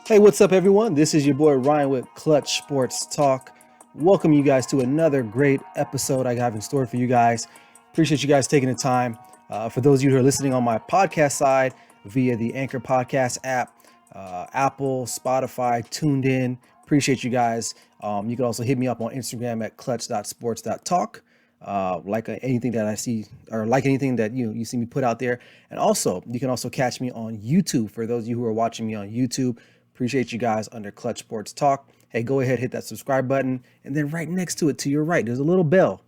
Hey, what's up, everyone? This is your boy Ryan with Clutch Sports Talk. Welcome you guys to another great episode I have in store for you guys. Appreciate you guys taking the time. For those of you who are listening on my podcast side via the Anchor Podcast app, Apple, Spotify, tuned in. Appreciate you guys. You can also hit me up on Instagram at clutch.sports.talk. Like anything that I see, or like anything that you see me put out there. And also, you can also catch me on YouTube. For those of you who are watching me on YouTube, appreciate you guys under Clutch Sports Talk. Hey, go ahead, hit that subscribe button, and then right next to it, to your right, there's a little bell.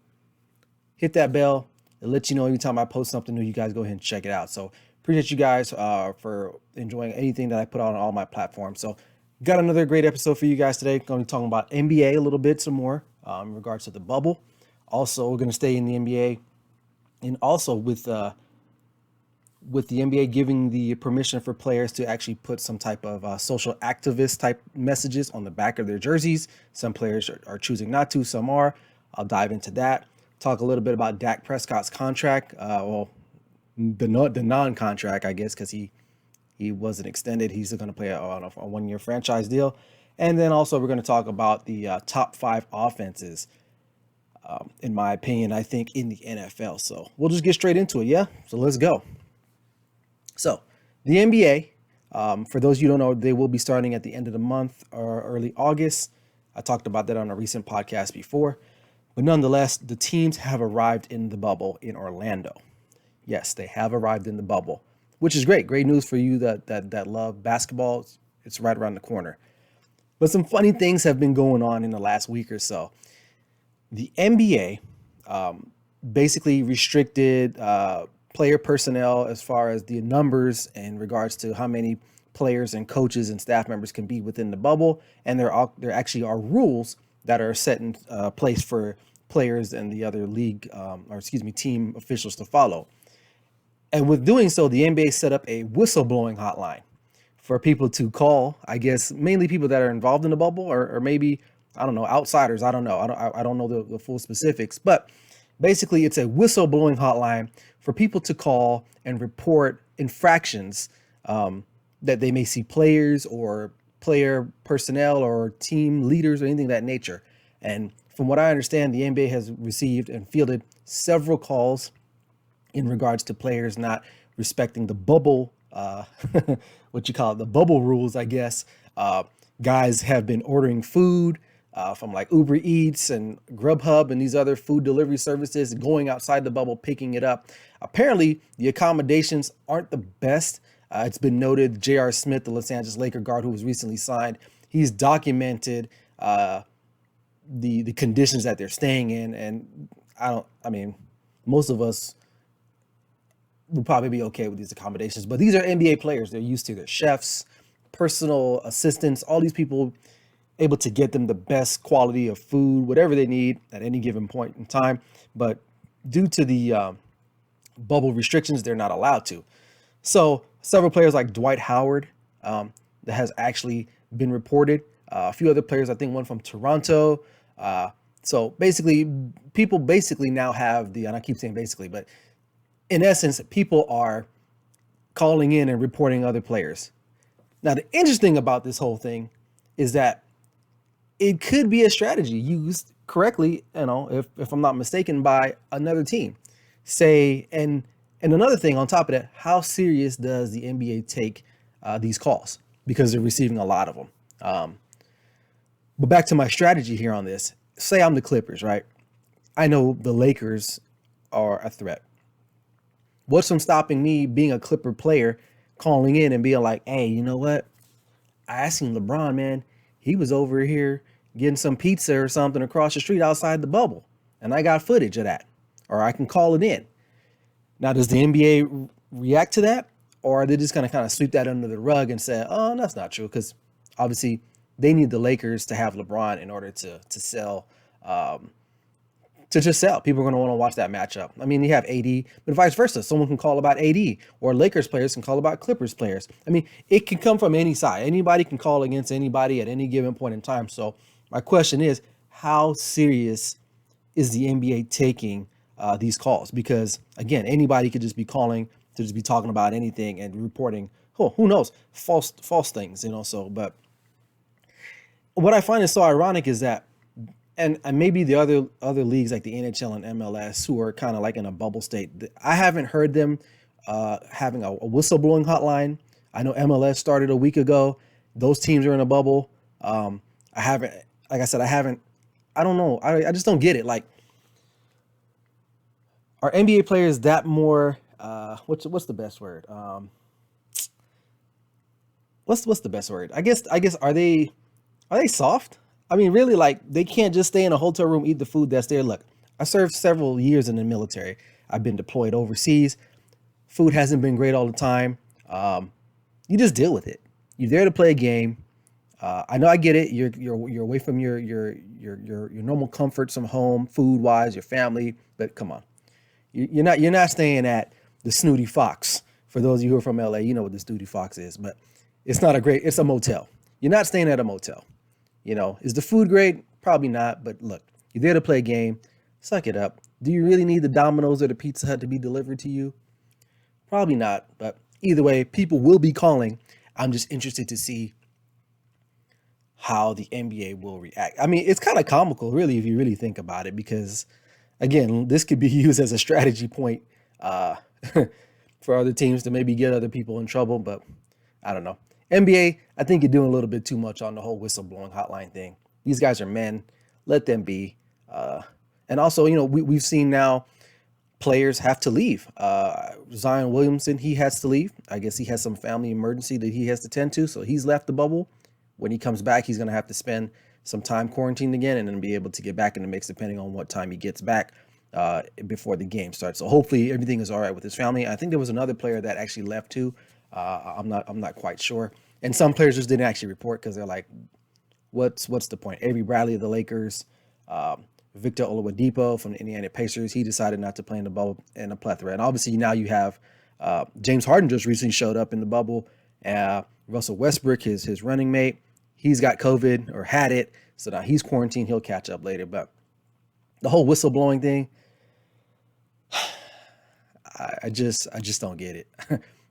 Hit that bell. It lets you know anytime I post something new. You guys go ahead and check it out. So appreciate you guys for enjoying anything that I put out on all my platforms. So got another great episode for you guys today. Going to be talking about NBA a little bit, some more in regards to the bubble. Also, we're going to stay in the NBA, and also with the NBA giving the permission for players to actually put some type of social activist type messages on the back of their jerseys. Some players are choosing not to, some are. I'll dive into that. Talk a little bit about Dak Prescott's contract. The non-contract, I guess, because he wasn't extended. He's going to play a 1-year franchise deal. And then also we're going to talk about the top 5 offenses, in my opinion, I think, in the NFL. So we'll just get straight into it, yeah? So let's go. So the NBA, for those of you who don't know, they will be starting at the end of the month or early August. I talked about that on a recent podcast before. But nonetheless, the teams have arrived in the bubble in Orlando. Yes, they have arrived in the bubble, which is great. Great news for you that love basketball. It's right around the corner. But some funny things have been going on in the last week or so. The NBA basically restricted player personnel as far as the numbers in regards to how many players and coaches and staff members can be within the bubble. And there actually are rules that are set in place for players and the other team officials to follow. And with doing so, the NBA set up a whistleblowing hotline for people to call, I guess, mainly people that are involved in the bubble or maybe, I don't know, outsiders. I don't know. I don't know the full specifics, but basically it's a whistleblowing hotline for people to call and report infractions that they may see players or player personnel or team leaders or anything of that nature. And from what I understand, the NBA has received and fielded several calls in regards to players not respecting the bubble, what you call it, the bubble rules, I guess. Guys have been ordering food from like Uber Eats and Grubhub and these other food delivery services, going outside the bubble, picking it up. Apparently, the accommodations aren't the best. It's been noted J.R. Smith, the Los Angeles Laker guard who was recently signed, he's documented the conditions that they're staying in. And most of us would probably be okay with these accommodations, but these are NBA players. They're used to their chefs, personal assistants, all these people able to get them the best quality of food, whatever they need at any given point in time. But due to the bubble restrictions, they're not allowed to. So several players like Dwight Howard, that has actually been reported. A few other players, I think one from Toronto. So basically, people basically now have and I keep saying basically, but in essence, people are calling in and reporting other players. Now, the interesting about this whole thing is that it could be a strategy used correctly, if I'm not mistaken, by another team. And another thing on top of that, how serious does the NBA take these calls? Because they're receiving a lot of them. But back to my strategy here on this. Say I'm the Clippers, right? I know the Lakers are a threat. What's from stopping me being a Clipper player calling in and being like, hey, you know what? I seen LeBron, man. He was over here getting some pizza or something across the street outside the bubble. And I got footage of that. Or I can call it in. Now, does the NBA react to that? Or are they just going to kind of sweep that under the rug and say, oh, that's not true? Because obviously they need the Lakers to have LeBron in order to sell, to just sell. People are going to want to watch that matchup. I mean, you have AD, but vice versa. Someone can call about AD, or Lakers players can call about Clippers players. I mean, it can come from any side. Anybody can call against anybody at any given point in time. So my question is, how serious is the NBA taking these calls? Because again, anybody could just be calling to just be talking about anything and reporting, who knows, false things, So, but what I find is so ironic is that, and maybe the other leagues like the NHL and MLS who are kind of like in a bubble state, I haven't heard them having a whistleblowing hotline. I know MLS started a week ago. Those teams are in a bubble. I haven't, like I said, I don't know. I just don't get it. Like, are NBA players that more? What's the best word? What's the best word? I guess are they soft? I mean, really, like they can't just stay in a hotel room, eat the food that's there. Look, I served several years in the military. I've been deployed overseas. Food hasn't been great all the time. You just deal with it. You're there to play a game. I know I get it. You're away from your normal comforts from home, food wise, your family. But come on, you're not staying at the Snooty Fox. For those of you who are from LA, you know what the Snooty Fox is. But it's not a great. It's a motel. You're not staying at a motel. Is the food great? Probably not. But look, you're there to play a game. Suck it up. Do you really need the Domino's or the Pizza Hut to be delivered to you? Probably not. But either way, people will be calling. I'm just interested to see how the NBA will react. I mean, it's kind of comical, really, if you really think about it, because again, this could be used as a strategy point uh, for other teams to maybe get other people in trouble. But I don't know. NBA, I think you're doing a little bit too much on the whole whistleblowing hotline thing. These guys are men. Let them be. And also, we've seen now players have to leave. Zion Williamson, he has to leave. I guess he has some family emergency that he has to tend to. So he's left the bubble. When he comes back, he's going to have to spend some time quarantined again and then be able to get back in the mix depending on what time he gets back before the game starts. So hopefully everything is all right with his family. I think there was another player that actually left too. I'm not quite sure. And some players just didn't actually report because they're like, what's the point? Avery Bradley of the Lakers, Victor Oladipo from the Indiana Pacers, he decided not to play in the bubble, and a plethora. And obviously now you have James Harden just recently showed up in the bubble. Russell Westbrook, his running mate, he's got COVID or had it, so now he's quarantined. He'll catch up later. But the whole whistleblowing thing, I just don't get it.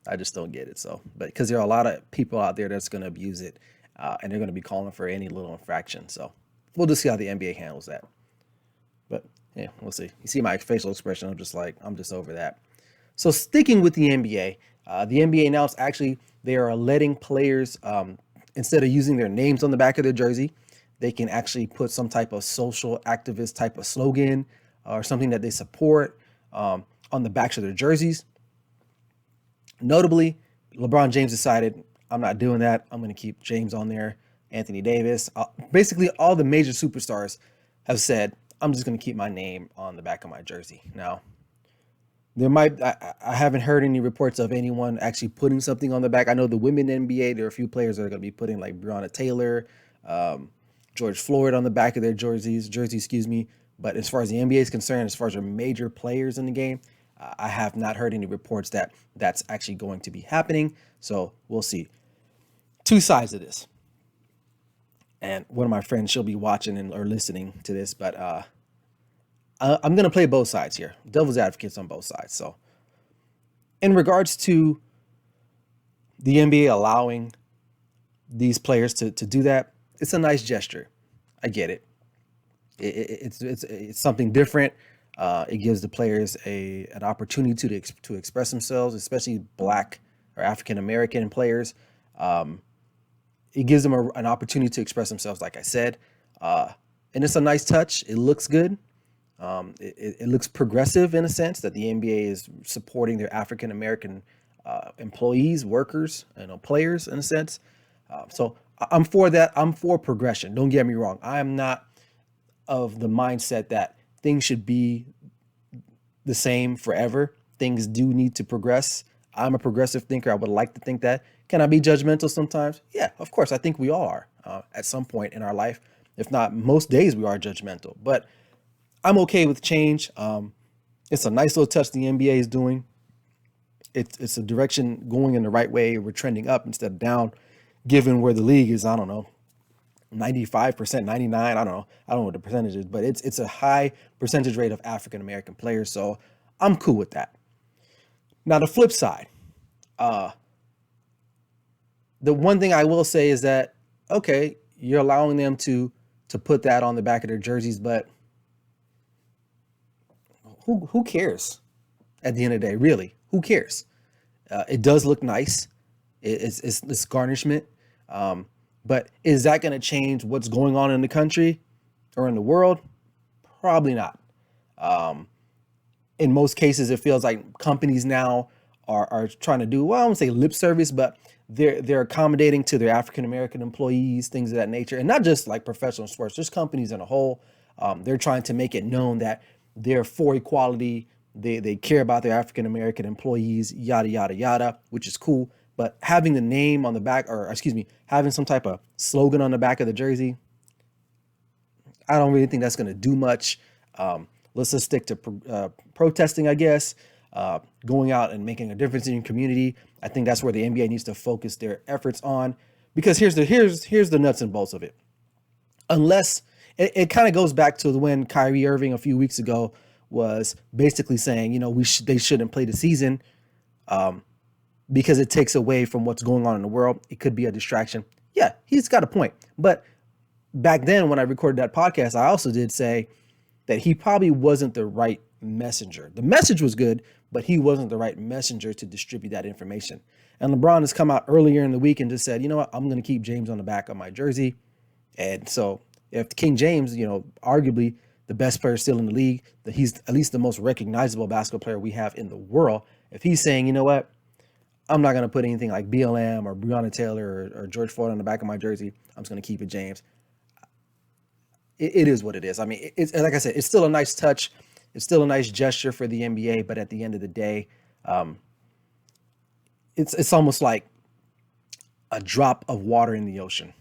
I just don't get it. So, but because there are a lot of people out there that's going to abuse it, and they're going to be calling for any little infraction. So we'll just see how the NBA handles that. But yeah, we'll see. You see my facial expression. I'm just over that. So sticking with the NBA announced actually they are letting players, instead of using their names on the back of their jersey, they can actually put some type of social activist type of slogan or something that they support on the backs of their jerseys. Notably, LeBron James decided, I'm not doing that. I'm going to keep James on there. Anthony Davis. Basically, all the major superstars have said, I'm just going to keep my name on the back of my jersey. Now, I haven't heard any reports of anyone actually putting something on the back. I know the women NBA, there are a few players that are going to be putting like Breonna Taylor, George Floyd on the back of their jersey, excuse me. But as far as the NBA is concerned, as far as their major players in the game, I have not heard any reports that that's actually going to be happening. So we'll see. Two sides of this. And one of my friends, she'll be watching or listening to this, but I'm going to play both sides here. Devil's advocates on both sides. So in regards to the NBA allowing these players to do that, it's a nice gesture. I get it. It's something different. It gives the players an opportunity to express themselves, especially Black or African American players. It gives them an opportunity to express themselves, like I said, and it's a nice touch. It looks good. It looks progressive in a sense that the NBA is supporting their African American employees, workers, players in a sense. So I'm for that. I'm for progression. Don't get me wrong. I am not of the mindset that things should be the same forever. Things do need to progress. I'm a progressive thinker. I would like to think that. Can I be judgmental sometimes? Yeah, of course. I think we all are at some point in our life. If not most days, we are judgmental. But I'm okay with change. It's a nice little touch the NBA is doing. It's a direction going in the right way. We're trending up instead of down, given where the league is, I don't know, 95%, 99, I don't know what the percentage is, but it's a high percentage rate of African American players, so I'm cool with that. Now the flip side, the one thing I will say is that, okay, you're allowing them to put that on the back of their jerseys, but who cares at the end of the day? Really, who cares? It does look nice. It's garnishment, but is that going to change what's going on in the country or in the world? Probably not. In most cases, it feels like companies now are trying to do, well, I won't say lip service, but they're accommodating to their African American employees, things of that nature, and not just like professional sports, just companies in a whole. They're trying to make it known that they're for equality. They care about their African American employees, yada yada yada, which is cool. But having the name on the back, or excuse me, having some type of slogan on the back of the jersey, I don't really think that's going to do much. Let's just stick to protesting, I guess, going out and making a difference in your community. I think that's where the NBA needs to focus their efforts on, because here's the nuts and bolts of it. Unless it kind of goes back to when Kyrie Irving a few weeks ago was basically saying, they shouldn't play the season because it takes away from what's going on in the world. It could be a distraction. Yeah, he's got a point. But back then when I recorded that podcast, I also did say that he probably wasn't the right messenger. The message was good, but he wasn't the right messenger to distribute that information. And LeBron has come out earlier in the week and just said, you know what, I'm going to keep James on the back of my jersey. And so if King James, arguably the best player still in the league, that he's at least the most recognizable basketball player we have in the world. If he's saying, you know what, I'm not going to put anything like BLM or Breonna Taylor or George Floyd on the back of my jersey, I'm just going to keep it James. It is what it is. I mean, it's like I said, it's still a nice touch. It's still a nice gesture for the NBA. But at the end of the day, it's almost like a drop of water in the ocean.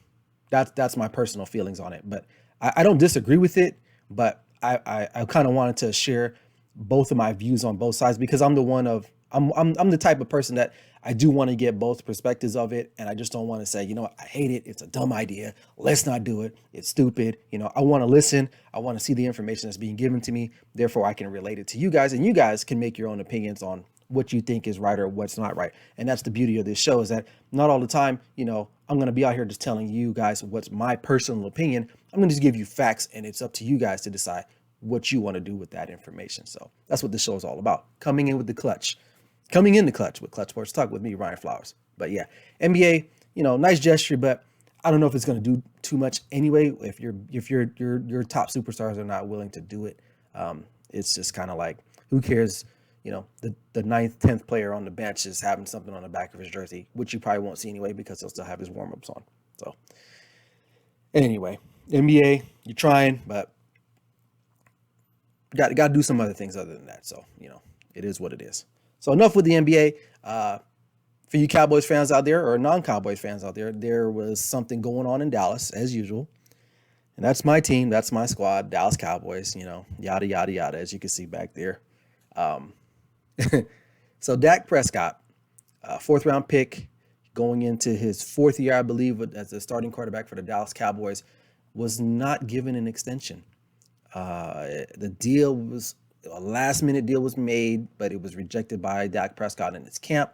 That's my personal feelings on it. But I don't disagree with it. But I kind of wanted to share both of my views on both sides, because I'm the type of person that I do want to get both perspectives of it. And I just don't want to say, I hate it. It's a dumb idea. Let's not do it. It's stupid. I want to listen. I want to see the information that's being given to me. Therefore, I can relate it to you guys, and you guys can make your own opinions on what you think is right or what's not right. And that's the beauty of this show, is that not all the time, I'm going to be out here just telling you guys what's my personal opinion. I'm going to just give you facts, and it's up to you guys to decide what you want to do with that information. So that's what this show is all about. Coming in the clutch with Clutch Sports Talk with me, Ryan Flowers. But yeah, NBA, nice gesture, but I don't know if it's going to do too much anyway. If your top superstars are not willing to do it, it's just kind of like, who cares? The ninth, 10th player on the bench is having something on the back of his jersey, which you probably won't see anyway because he'll still have his warm-ups on. So anyway, NBA, you're trying, but got to do some other things other than that. So, it is what it is. So enough with the NBA. For you Cowboys fans out there, or non-Cowboys fans out there, there was something going on in Dallas as usual. And that's my team. That's my squad, Dallas Cowboys, yada, yada, yada, as you can see back there. So Dak Prescott, fourth round pick, going into his fourth year, I believe, as the starting quarterback for the Dallas Cowboys, was not given an extension. The deal was a last minute deal was made, but it was rejected by Dak Prescott in his camp.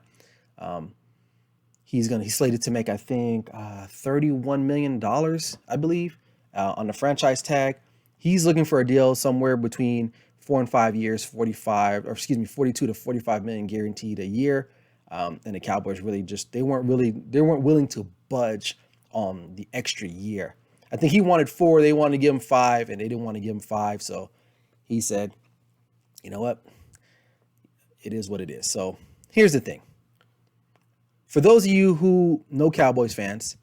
He's slated to make, I think, $31 million, I believe, on the franchise tag. He's looking for a deal somewhere between 4 and 5 years, 42 to 45 million guaranteed a year. And the Cowboys really they weren't willing to budge on the extra year. I think he wanted 4, they wanted to give him 5, and they didn't want to give him 5. So he said, you know what? It is what it is. So here's the thing. For those of you who know Cowboys fans,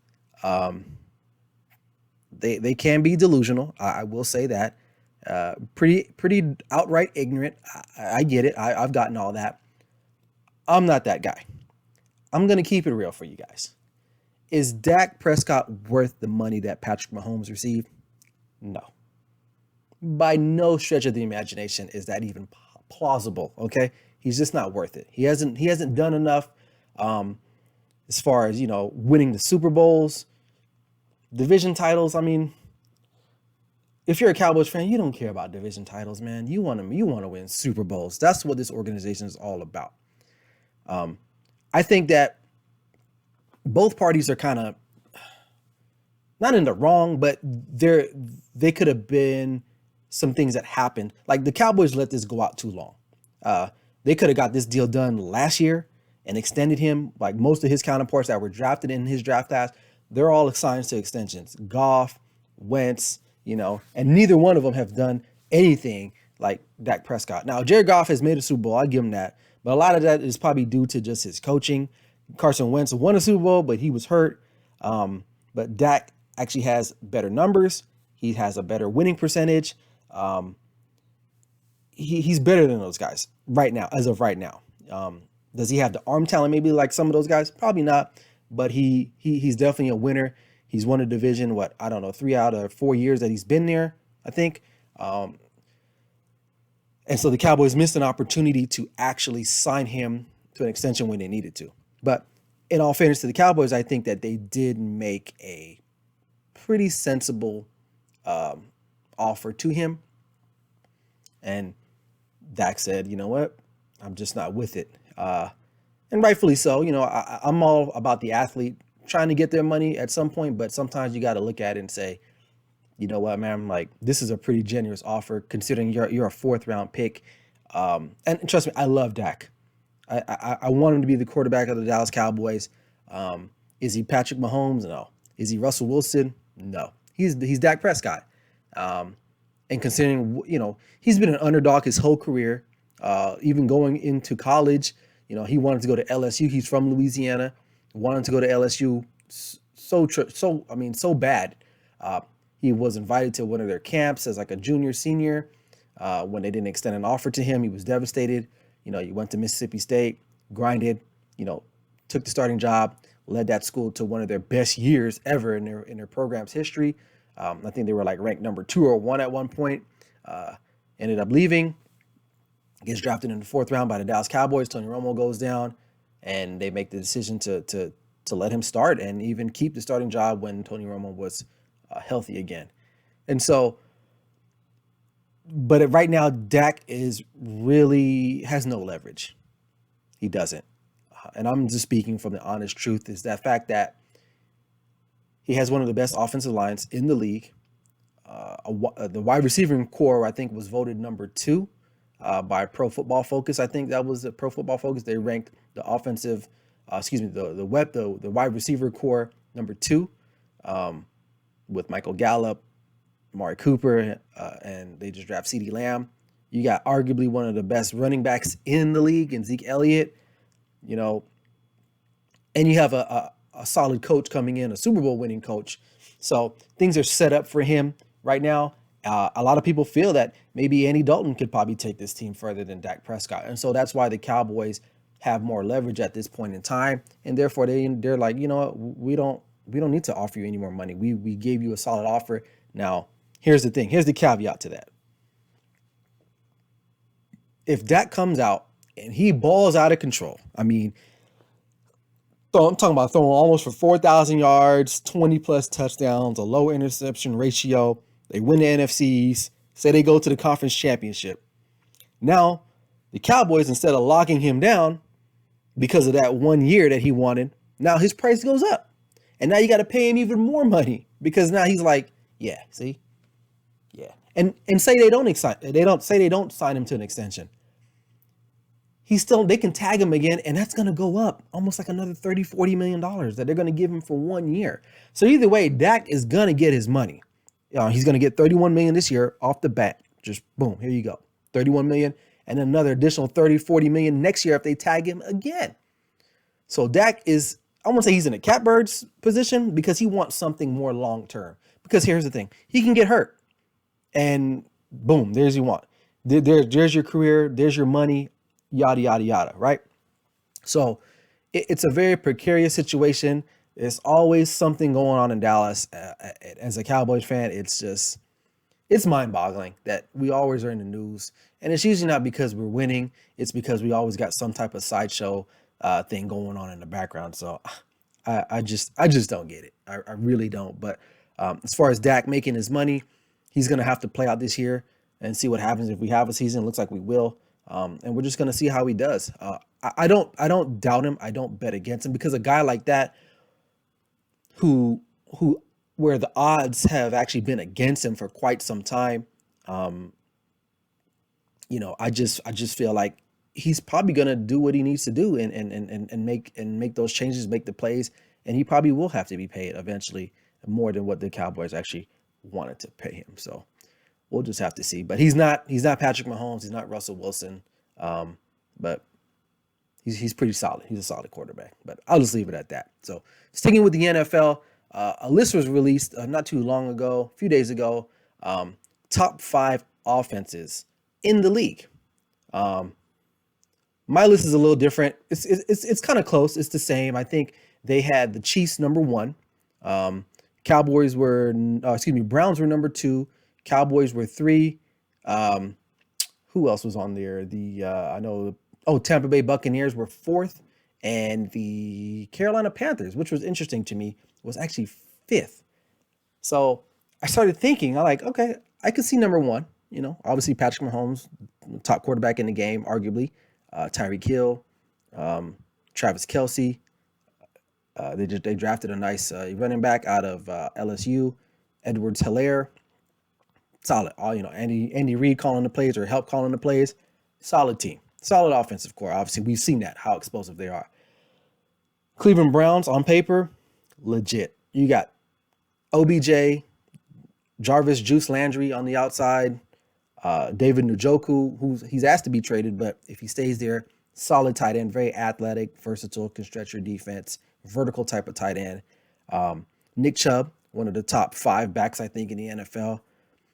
they can be delusional. I will say that. Pretty outright ignorant. I get it. I've gotten all that. I'm not that guy. I'm going to keep it real for you guys. Is Dak Prescott worth the money that Patrick Mahomes received? No. By no stretch of the imagination is that even plausible, okay? He's just not worth it. He hasn't done enough as far as, winning the Super Bowls, division titles. I mean, if you're a Cowboys fan, you don't care about division titles, man. You want to win Super Bowls. That's what this organization is all about. I think that both parties are kind of not in the wrong, but they could have been some things that happened. Like the Cowboys let this go out too long. Uh, they could have got this deal done last year and extended him. Like most of his counterparts that were drafted in his draft class, they're all assigned to extensions. Goff, Wentz, and neither one of them have done anything like Dak Prescott. Now, Jared Goff has made a Super Bowl. I give him that. But a lot of that is probably due to just his coaching. Carson Wentz won a Super Bowl, but he was hurt. But Dak actually has better numbers. He has a better winning percentage. He's better than those guys right now, as of right now. Does he have the arm talent maybe like some of those guys? Probably not. But he's definitely a winner. He's won a division, 3 out of 4 years that he's been there, I think. And so the Cowboys missed an opportunity to actually sign him to an extension when they needed to. But in all fairness to the Cowboys, I think that they did make a pretty sensible offer to him. And Dak said, you know what? I'm just not with it. And rightfully so. I'm all about the athlete trying to get their money at some point, but sometimes you got to look at it and say, you know what, man, like this is a pretty generous offer considering you're a 4th-round pick. And trust me, I love Dak. I want him to be the quarterback of the Dallas Cowboys. Is he Patrick Mahomes? No. Is he Russell Wilson? No. He's Dak Prescott. And considering, he's been an underdog his whole career, even going into college. He wanted to go to LSU. He's from Louisiana. Wanted to go to LSU so bad. He was invited to one of their camps as like a junior, senior. When they didn't extend an offer to him, he was devastated. He went to Mississippi State, grinded, took the starting job, led that school to one of their best years ever in their program's history. I think they were like ranked number 2 or 1 at one point. Ended up leaving, gets drafted in the 4th round by the Dallas Cowboys. Tony Romo goes down, and they make the decision to let him start and even keep the starting job when Tony Romo was healthy again. And so, but right now, Dak has no leverage. He doesn't. And I'm just speaking from the honest truth, is that fact that he has one of the best offensive lines in the league. The wide receiving core, I think, was voted number 2 by Pro Football Focus. I think that was the Pro Football Focus. They ranked the the wide receiver core number 2, with Michael Gallup, Amari Cooper, and they just drafted CeeDee Lamb. You got arguably one of the best running backs in the league in Zeke Elliott, and you have a solid coach coming in, a Super Bowl winning coach. So things are set up for him right now. A lot of people feel that maybe Andy Dalton could probably take this team further than Dak Prescott. And so that's why the Cowboys have more leverage at this point in time. And therefore they're like, you know what, we don't need to offer you any more money. We gave you a solid offer. Now, here's the thing. Here's the caveat to that. If Dak comes out and he balls out of control, I'm talking about throwing almost for 4,000 yards, 20 plus touchdowns, a low interception ratio. They win the NFCs, say they go to the conference championship. Now, the Cowboys, instead of locking him down because of that 1 year that he wanted, now his price goes up. And now you got to pay him even more money because now he's like, yeah, see? Yeah. And say they don't sign him to an extension. They can tag him again, and that's going to go up almost like another $30-40 million that they're going to give him for 1 year. So either way, Dak is going to get his money. He's going to get $31 million this year off the bat. Just boom, here you go. $31 million and another additional $30-40 million next year if they tag him again. So Dak is, I won't say he's in a catbird's position because he wants something more long-term. Because here's the thing. He can get hurt. And boom, there's your want. There's your career. There's your money. Yada, yada, yada, right? So it's a very precarious situation. There's always something going on in Dallas. As a Cowboys fan, it's mind-boggling that we always are in the news. And it's usually not because we're winning. It's because we always got some type of sideshow thing going on in the background. So I just don't get it. I really don't. But as far as Dak making his money, he's going to have to play out this year and see what happens if we have a season. It looks like we will. And we're just going to see how he does. I don't doubt him. I don't bet against him because a guy like that who where the odds have actually been against him for quite some time. Um, I just feel like he's probably gonna do what he needs to do and make those changes, make the plays, and he probably will have to be paid eventually more than what the Cowboys actually wanted to pay him. So we'll just have to see. But he's not Patrick Mahomes, he's not Russell Wilson, but he's pretty solid. He's a solid quarterback. But I'll just leave it at that. So sticking with the NFL, a list was released not too long ago, a few days ago. Top 5 offenses in the league. Um, my list is a little different. It's kind of close. It's the same. I think they had the Chiefs number 1. Um, Cowboys were, Browns were number 2. Cowboys were 3. Um, who else was on there? I know. Oh, Tampa Bay Buccaneers were 4th, and the Carolina Panthers, which was interesting to me, was actually 5th. So I started thinking, okay, I could see number 1. Obviously Patrick Mahomes, top quarterback in the game, arguably. Tyreek Hill, Travis Kelce. They drafted a nice running back out of LSU, Edwards-Helaire. Solid. Andy Reid calling the plays or help calling the plays. Solid team. Solid offensive core. Obviously, we've seen that, how explosive they are. Cleveland Browns, on paper, legit. You got OBJ, Jarvis Juice Landry on the outside, David Njoku, he's asked to be traded, but if he stays there, solid tight end, very athletic, versatile, can stretch your defense, vertical type of tight end. Nick Chubb, one of the top 5 backs, I think, in the NFL.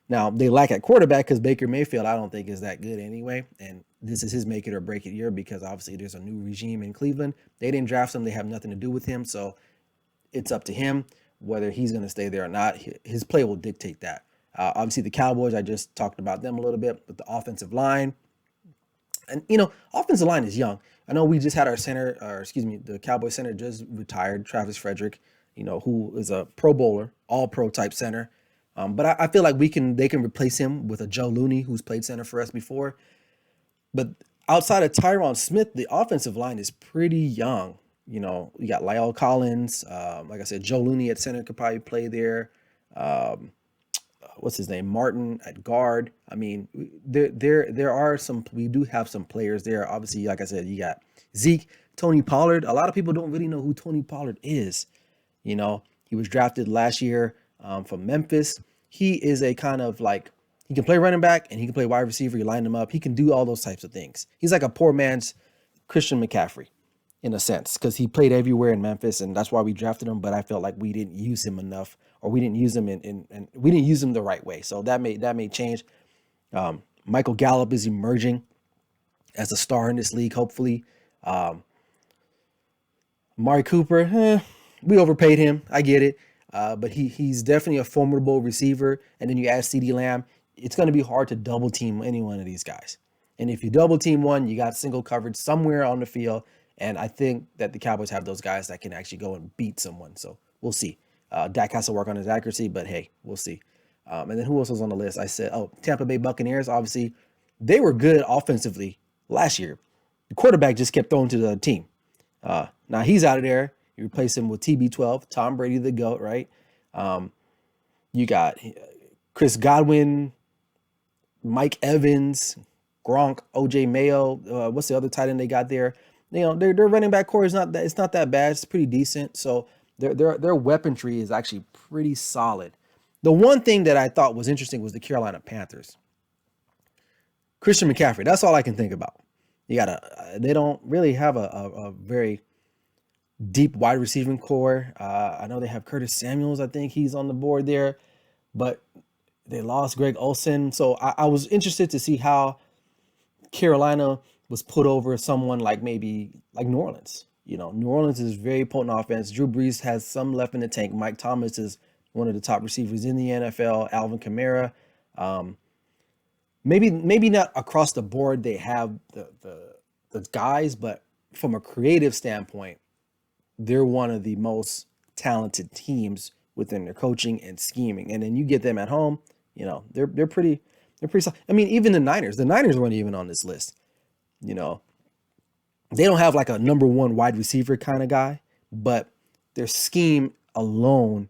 Now, they lack at quarterback because Baker Mayfield, I don't think, is that good anyway. And this is his make it or break it year because obviously there's a new regime in Cleveland. They didn't draft him. They have nothing to do with him. So it's up to him whether he's going to stay there or not. His play will dictate that. Obviously, the Cowboys, I just talked about them a little bit, but the offensive line. And, offensive line is young. I know we just had the Cowboys center just retired, Travis Frederick, who is a Pro Bowler, all pro type center. But I feel like they can replace him with a Joe Looney who's played center for us before. But outside of Tyron Smith, the offensive line is pretty young. You got Lyle Collins. Like I said, Joe Looney at center could probably play there. What's his name? Martin at guard. I mean, we do have some players there. Obviously, like I said, you got Zeke, Tony Pollard. A lot of people don't really know who Tony Pollard is. He was drafted last year from Memphis. He is a kind of he can play running back and he can play wide receiver. You line him up. He can do all those types of things. He's like a poor man's Christian McCaffrey in a sense, because he played everywhere in Memphis, and that's why we drafted him. But I felt like we didn't use him enough, or we didn't use him and we didn't use him the right way. So that may change. Michael Gallup is emerging as a star in this league, hopefully. Amari Cooper, we overpaid him. I get it. But he's definitely a formidable receiver. And then you add CeeDee Lamb. It's going to be hard to double team any one of these guys. And if you double team one, you got single coverage somewhere on the field. And I think that the Cowboys have those guys that can actually go and beat someone. So we'll see. Dak has to work on his accuracy, but hey, we'll see. And then who else was on the list? I said, Tampa Bay Buccaneers. Obviously, they were good offensively last year. The quarterback just kept throwing to the team. Now he's out of there. You replace him with TB12, Tom Brady, the GOAT, right? You got Chris Godwin, Mike Evans, Gronk, OJ Mayo. What's the other tight end they got there? Their running back core is not that bad. It's pretty decent. So their weaponry is actually pretty solid. The one thing that I thought was interesting was the Carolina Panthers. Christian McCaffrey. That's all I can think about. They don't really have a very deep wide receiving core. I know they have Curtis Samuels. I think he's on the board there, but they lost Greg Olsen. So I was interested to see how Carolina was put over someone like New Orleans. New Orleans is very potent offense. Drew Brees has some left in the tank. Mike Thomas is one of the top receivers in the NFL. Alvin Kamara. Maybe not across the board they have the guys, but from a creative standpoint, they're one of the most talented teams within their coaching and scheming. And then you get them at home, they're pretty solid. I mean, even the Niners weren't even on this list. They don't have like a number one wide receiver kind of guy, but their scheme alone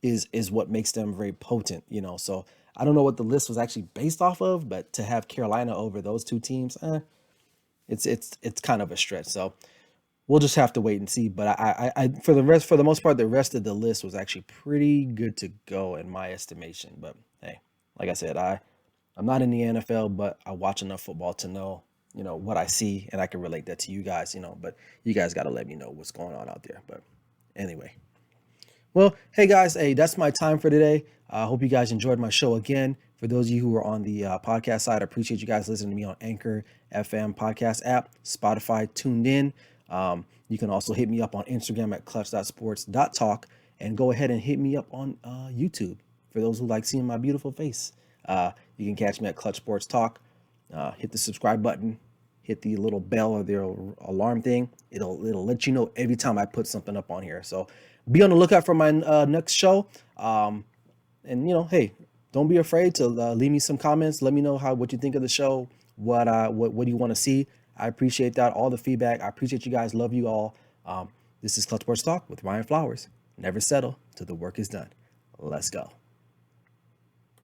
is what makes them very potent, So I don't know what the list was actually based off of, but to have Carolina over those two teams, it's kind of a stretch. So we'll just have to wait and see. But for the most part, the rest of the list was actually pretty good to go in my estimation. But hey, like I said, I'm not in the NFL, but I watch enough football to know, what I see, and I can relate that to you guys, But you guys got to let me know what's going on out there. But anyway. Well, hey guys, hey, that's my time for today. I hope you guys enjoyed my show again. For those of you who are on the podcast side, I appreciate you guys listening to me on Anchor FM podcast app, Spotify, tuned in. You can also hit me up on Instagram at clutch.sports.talk, and go ahead and hit me up on YouTube for those who like seeing my beautiful face. You can catch me at Clutch Sports Talk. Hit the subscribe button, hit the little bell or the alarm thing. It'll let you know every time I put something up on here. So be on the lookout for my next show. And hey, don't be afraid to leave me some comments. Let me know what you think of the show. What do you want to see? I appreciate that. All the feedback. I appreciate you guys. Love you all. This is Clutch Sports Talk with Ryan Flowers. Never settle till the work is done. Let's go.